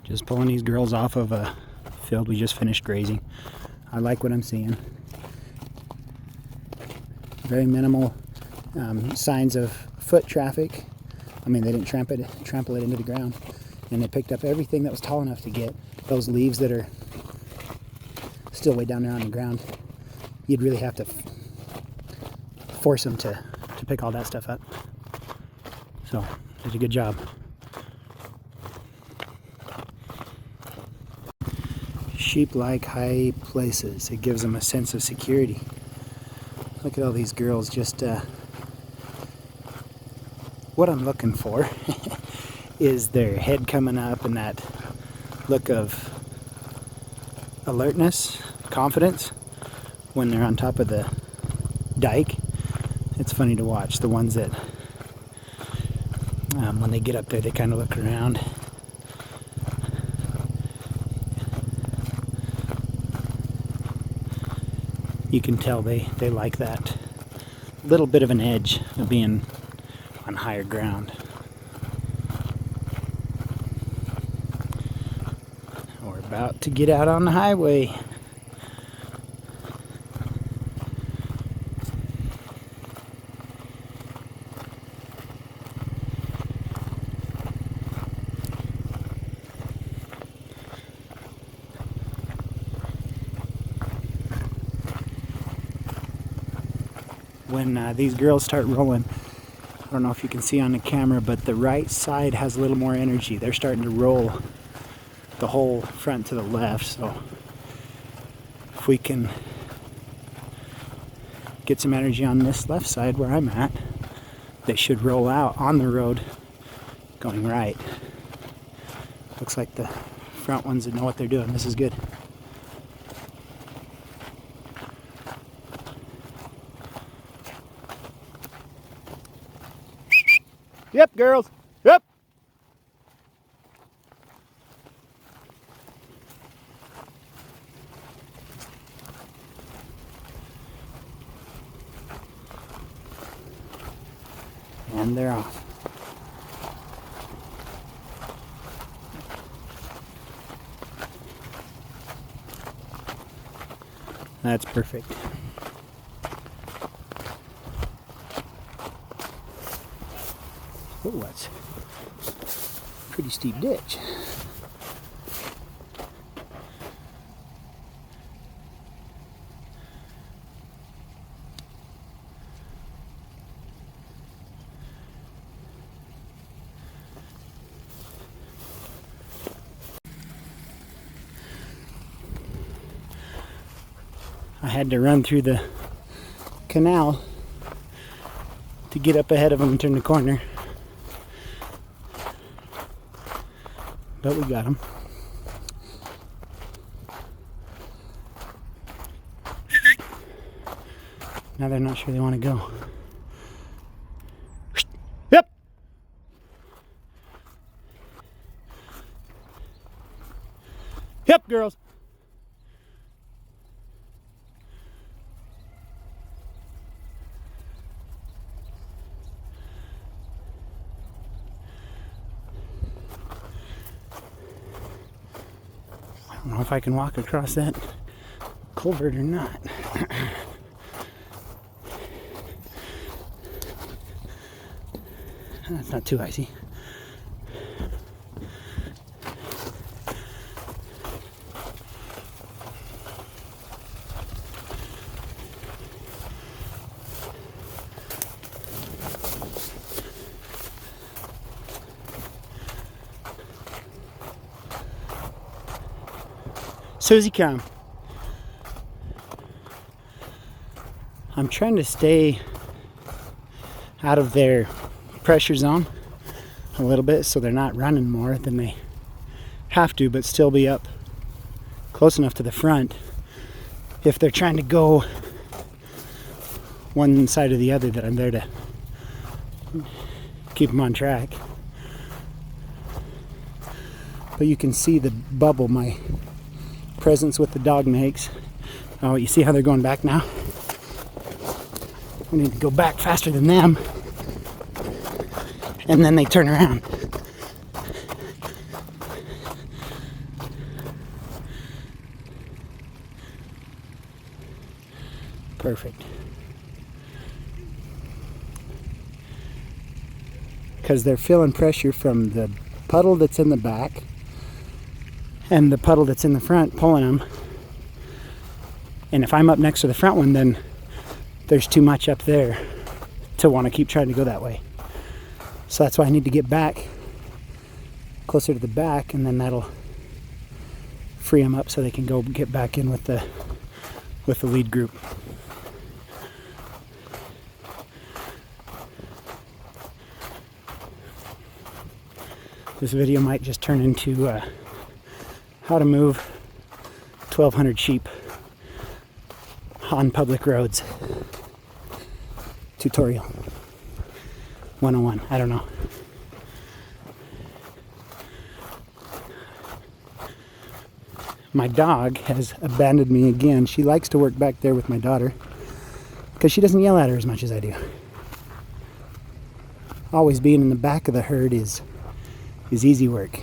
Just pulling these girls off of a field we just finished grazing. I like what I'm seeing. Very minimal signs of foot traffic. I mean, they didn't trample it into the ground. And they picked up everything that was tall enough to get. Those leaves that are still way down there on the ground, you'd really have to force them to pick all that stuff up. So, did a good job. Sheep like high places. It gives them a sense of security. Look at all these girls just, what I'm looking for is their head coming up and that look of alertness, confidence when they're on top of the dike. It's funny to watch. The ones that, when they get up there, they kind of look around. You can tell they like that little bit of an edge of being on higher ground. We're about to get out on the highway. When these girls start rolling, I don't know if you can see on the camera, but the right side has a little more energy. They're starting to roll the whole front to the left, so if we can get some energy on this left side where I'm at, they should roll out on the road going right. Looks like the front ones that know what they're doing. This is good. Yep, girls. Yep. And they're off. That's perfect. Oh, that's a pretty steep ditch. I had to run through the canal to get up ahead of them and turn the corner. But we got them. Now they're not sure they want to go. Yep. Yep, girls. I don't know if I can walk across that culvert or not. That's not too icy. Susie, come. I'm trying to stay out of their pressure zone a little bit so they're not running more than they have to, but still be up close enough to the front if they're trying to go one side or the other, that I'm there to keep them on track. But you can see the bubble my presence with the dog makes. Oh, you see how they're going back now? We need to go back faster than them. And then they turn around. Perfect. Because they're feeling pressure from the puddle that's in the back and the puddle that's in the front pulling them. And if I'm up next to the front one, then there's too much up there to want to keep trying to go that way. So that's why I need to get back closer to the back, and then that'll free them up so they can go get back in with the lead group. This video might just turn into how to move 1,200 sheep on public roads tutorial 101. I don't know. My dog has abandoned me again. She likes to work back there with my daughter because she doesn't yell at her as much as I do. Always being in the back of the herd is easy work.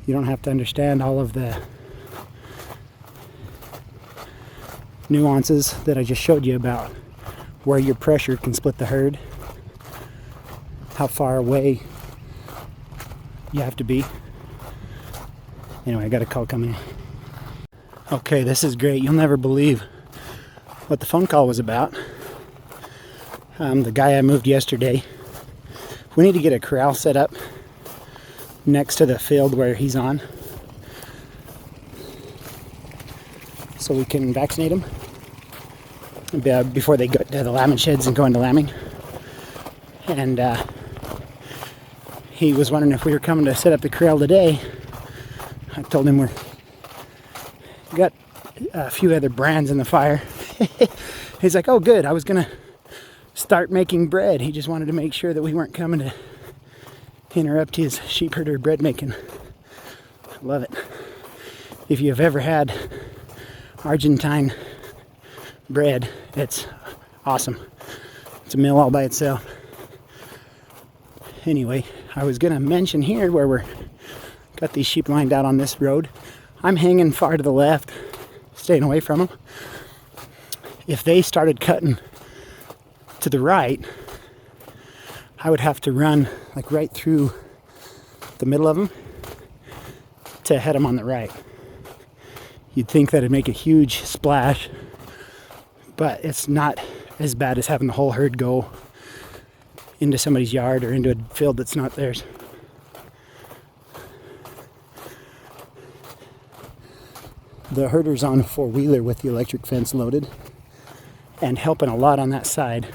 You don't have to understand all of the nuances that I just showed you about where your pressure can split the herd, how far away you have to be. Anyway, I got a call coming in. Okay, this is great. You'll never believe what the phone call was about. The guy I moved yesterday, we need to get a corral set up next to the field where he's on so we can vaccinate him before they go to the lambing sheds and go into lambing. And he was wondering if we were coming to set up the corral today. I told him we got a few other brands in the fire. He's like, oh good, I was gonna start making bread. He just wanted to make sure that we weren't coming to interrupt his sheep herder bread making. Love it. If you've ever had Argentine bread, it's awesome. It's a meal all by itself. Anyway, I was gonna mention here where we're got these sheep lined out on this road. I'm hanging far to the left, staying away from them. If they started cutting to the right, I would have to run like right through the middle of them to head them on the right. You'd think that'd make a huge splash, but it's not as bad as having the whole herd go into somebody's yard or into a field that's not theirs. The herder's on a four-wheeler with the electric fence loaded and helping a lot on that side,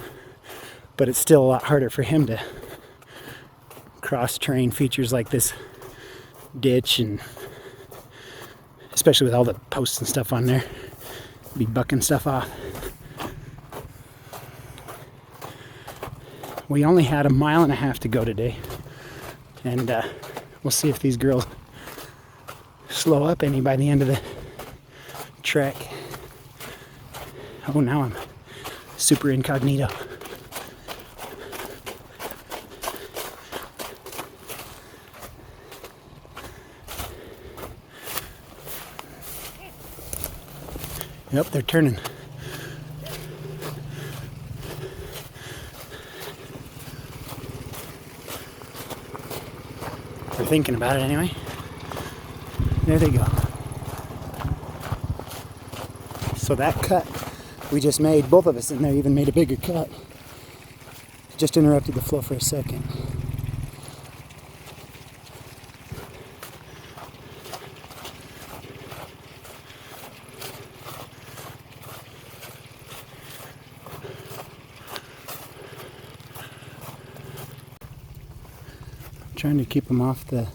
but it's still a lot harder for him to cross terrain features like this ditch, and especially with all the posts and stuff on there, be bucking stuff off. We only had 1.5 miles to go today, and we'll see if these girls slow up any by the end of the trek. Oh, now I'm super incognito. Yep, they're turning. They're thinking about it anyway. There they go. So that cut we just made, both of us in there even made a bigger cut. Just interrupted the flow for a second. Trying to keep them off the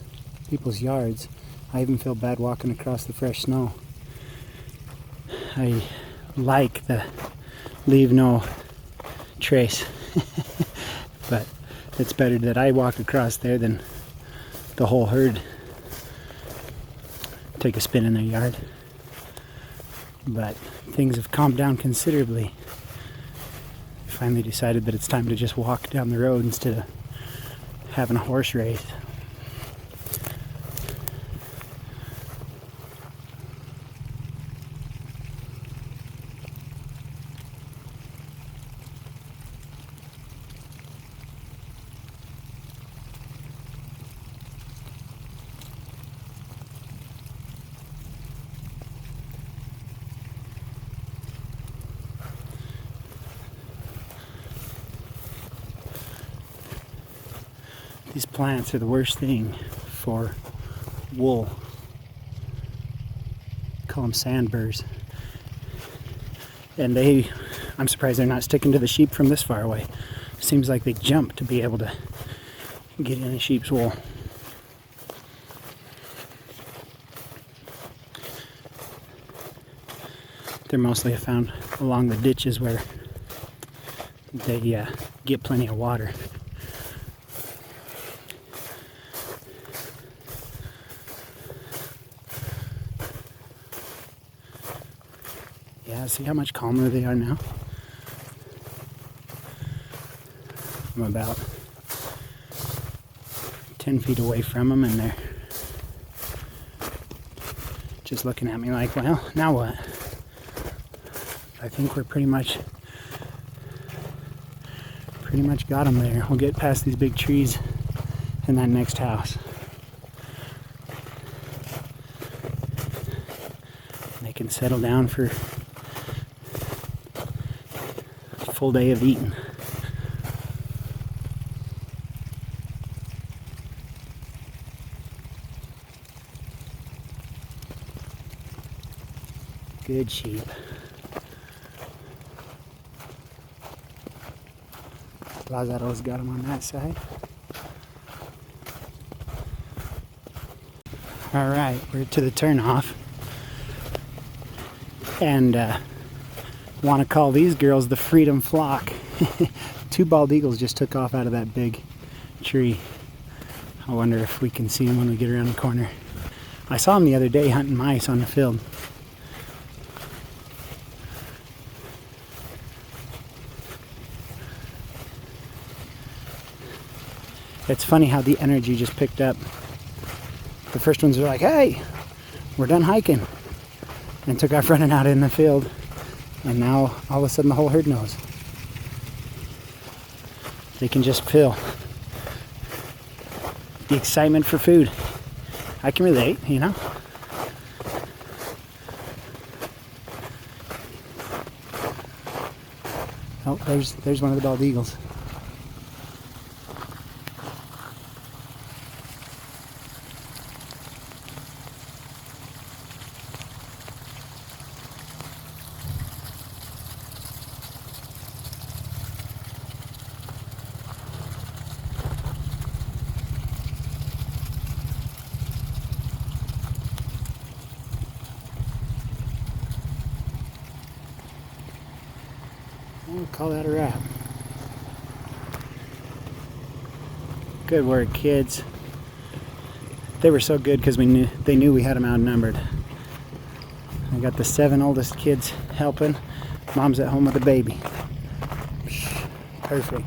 people's yards. I even feel bad walking across the fresh snow. I like the leave no trace, but it's better that I walk across there than the whole herd take a spin in their yard. But things have calmed down considerably. I finally decided that it's time to just walk down the road instead of having a horse race. These plants are the worst thing for wool. Call them sandburrs. And I'm surprised they're not sticking to the sheep from this far away. Seems like they jump to be able to get in a sheep's wool. They're mostly found along the ditches where they get plenty of water. Yeah, see how much calmer they are now? I'm about 10 feet away from them and they're just looking at me like, well, now what? I think we're pretty much got them there. We'll get past these big trees in that next house. They can settle down for a full day of eating. Good sheep. Lazaro's got them on that side. All right, we're to the turnoff. And want to call these girls the Freedom Flock. 2 bald eagles just took off out of that big tree. I wonder if we can see them when we get around the corner. I saw them the other day hunting mice on the field. It's funny how the energy just picked up. The first ones were like, hey, we're done hiking. And took off running out in the field. And now all of a sudden the whole herd knows. They can just feel the excitement for food. I can relate, you know. Oh, there's one of the bald eagles. We'll call that a wrap. Good work, kids. They were so good because they knew we had them outnumbered. I got the 7 oldest kids helping. Mom's at home with the baby. Perfect.